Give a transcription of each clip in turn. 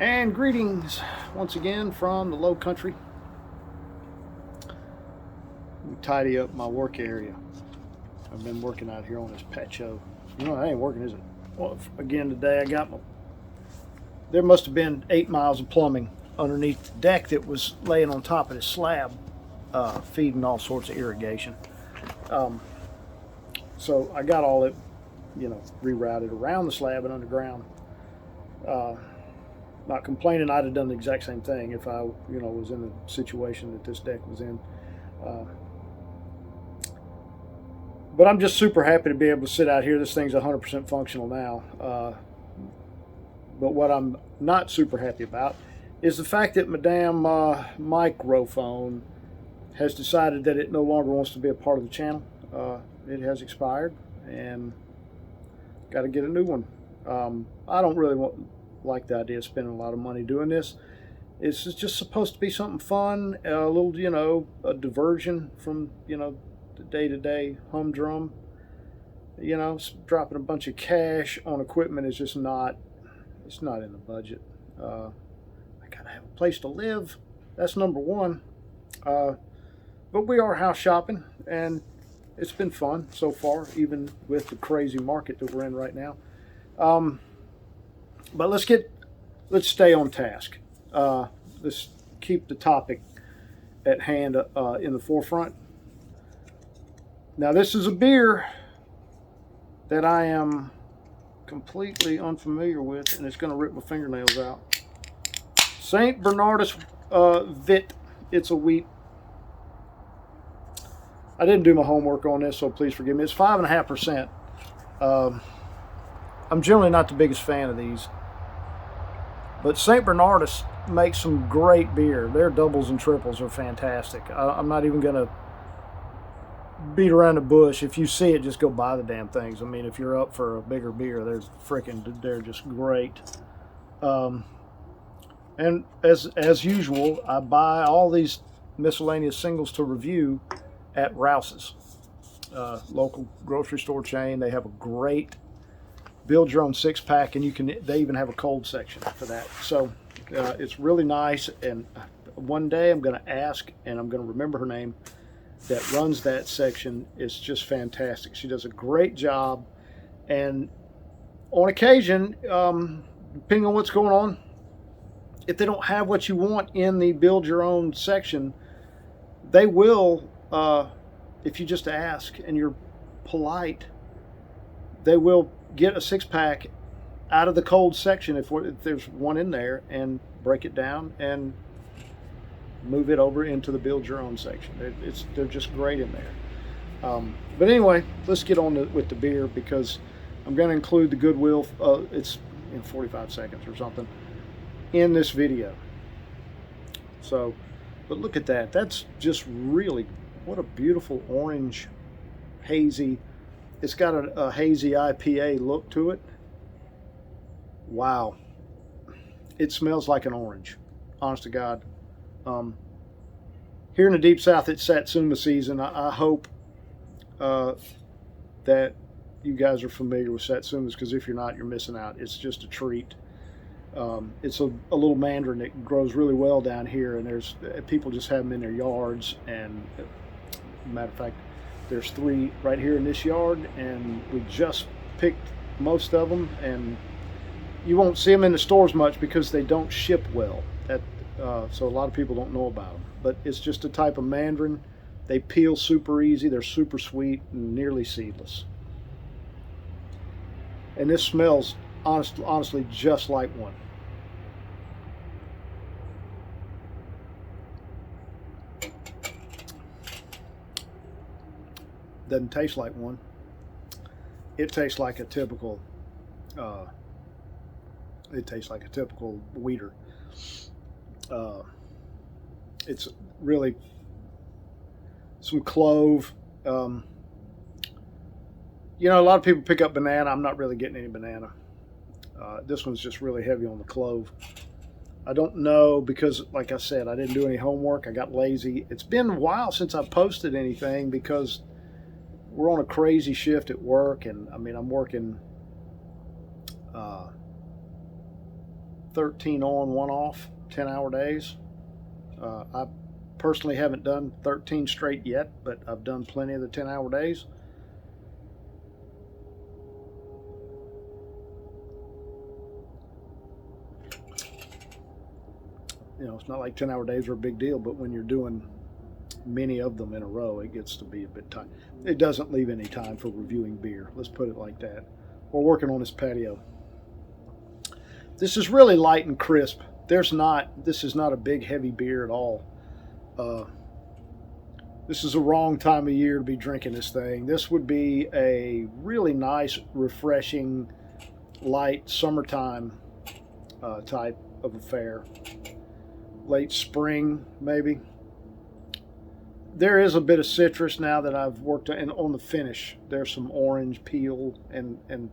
And greetings once again from the low country. We tidy up my work area. I've been working out here on this patio. You know, that ain't working, is it? Well, again today I got there must have been 8 miles of plumbing underneath the deck that was laying on top of this slab, feeding all sorts of irrigation. So I got all it, rerouted around the slab and underground. Not complaining, I'd have done the exact same thing if I, was in the situation that this deck was in. But I'm just super happy to be able to sit out here. This thing's 100% functional now. But what I'm not super happy about is the fact that my damn microphone has decided that it no longer wants to be a part of the channel. It has expired, and got to get a new one. I don't really like the idea of spending a lot of money doing this. It's just supposed to be something fun, a little, a diversion from, the day-to-day humdrum. Dropping a bunch of cash on equipment is just not, it's not in the budget. I gotta have a place to live. That's number one. But we are house shopping, and it's been fun so far, even with the crazy market that we're in right now. But let's stay on task. Let's keep the topic at hand in the forefront. Now, this is a beer that I am completely unfamiliar with, and it's going to rip my fingernails out. St. Bernadus Wit. It's a wheat. I didn't do my homework on this, so please forgive me. It's 5.5%. I'm generally not the biggest fan of these, but St. Bernardus makes some great beer. Their doubles and triples are fantastic. I'm not even going to beat around the bush. If you see it, just go buy the damn things. I mean, if you're up for a bigger beer, they're just great. And as usual, I buy all these miscellaneous singles to review at Rouse's, local grocery store chain. They have a great build your own 6-pack, and they even have a cold section for that. So it's really nice. And one day I'm going to ask, and I'm going to remember her name, that runs that section. Is just fantastic. She does a great job. And on occasion, depending on what's going on, if they don't have what you want in the build your own section, they will, if you just ask and you're polite, they will get a 6-pack out of the cold section if there's one in there, and break it down and move it over into the build your own section. They're just great in there. But anyway, let's get on with the beer, because I'm going to include the Goodwill. It's in 45 seconds or something in this video. So, but look at that. That's just really, what a beautiful orange, hazy. It's got a hazy IPA look to it. Wow. It smells like an orange, honest to God. Here in the Deep South, it's Satsuma season. I hope that you guys are familiar with Satsumas, because if you're not, you're missing out. It's just a treat. It's a little mandarin that grows really well down here, and people just have them in their yards. And matter of fact, there's 3 right here in this yard, and we just picked most of them, and you won't see them in the stores much because they don't ship well. So a lot of people don't know about them. But it's just a type of mandarin. They peel super easy. They're super sweet and nearly seedless. And this smells honestly just like one. Doesn't taste like one. It tastes like a typical. It tastes like a typical wheater. It's really some clove. A lot of people pick up banana. I'm not really getting any banana. This one's just really heavy on the clove. I don't know, because like I said, I didn't do any homework. I got lazy. It's been a while since I posted anything, because we're on a crazy shift at work, and I mean, I'm working 13 on, 1 off, 10-hour days. I personally haven't done 13 straight yet, but I've done plenty of the 10-hour days. You know, it's not like 10-hour days are a big deal, but when you're doing many of them in a row, it gets to be a bit tight. It doesn't leave any time for reviewing beer. Let's put it like that. We're working on this patio. This is really light and crisp. This is not a big heavy beer at all. This is the wrong time of year to be drinking this thing. This would be a really nice, refreshing, light summertime type of affair. Late spring, maybe. There is a bit of citrus now that I've worked on, and on the finish. There's some orange peel, and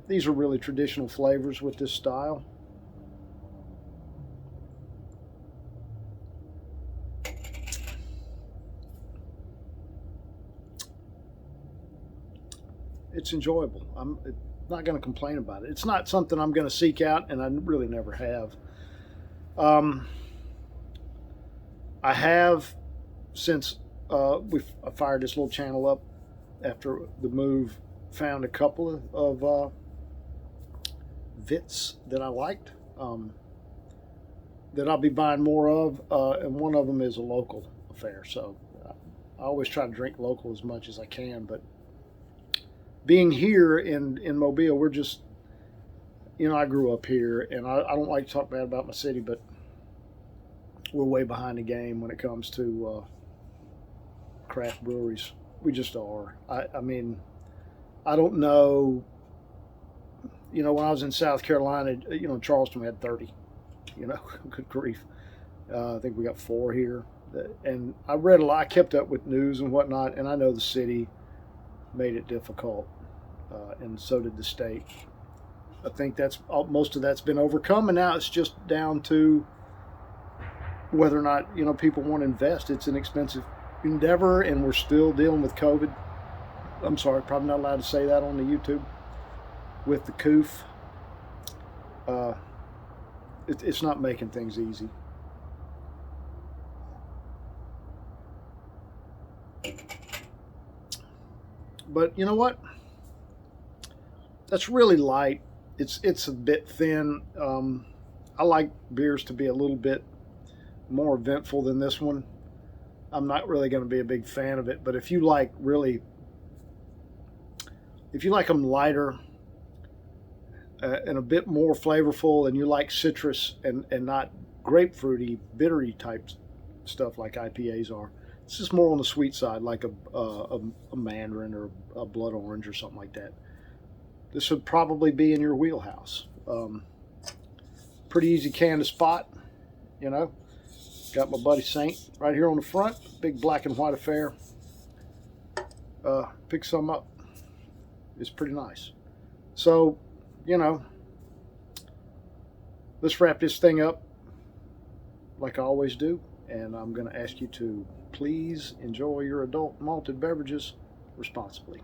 these are really traditional flavors with this style. It's enjoyable. I'm not going to complain about it. It's not something I'm going to seek out, and I really never have. I have, since I fired this little channel up after the move, found a couple of Wits that I liked that I'll be buying more of, and one of them is a local affair. So I always try to drink local as much as I can, but being here in Mobile, we're just, you know, I grew up here, and I don't like to talk bad about my city, but we're way behind the game when it comes to craft breweries. We just are. I mean, I don't know. You know, when I was in South Carolina, you know, Charleston, we had 30. You know, good grief. I think we got 4 here. And I read a lot. I kept up with news and whatnot, and I know the city made it difficult, and so did the state. I think most of that's been overcome, and now it's just down to whether or not, you know, people want to invest. It's an expensive endeavor, and we're still dealing with COVID. I'm sorry, probably not allowed to say that on the YouTube with the coof. It's not making things easy. But you know what? That's really light. It's a bit thin. I like beers to be a little bit more eventful than this one. I'm not really going to be a big fan of it, but if you like them lighter and a bit more flavorful, and you like citrus and not grapefruity, bittery type stuff like IPAs are, this is more on the sweet side, like a mandarin or a blood orange or something like that. This would probably be in your wheelhouse. Pretty easy can to spot, you know. Got my buddy Saint right here on the front, big black and white affair. Pick some up. It's pretty nice. So, you know, let's wrap this thing up like I always do, and I'm going to ask you to please enjoy your adult malted beverages responsibly.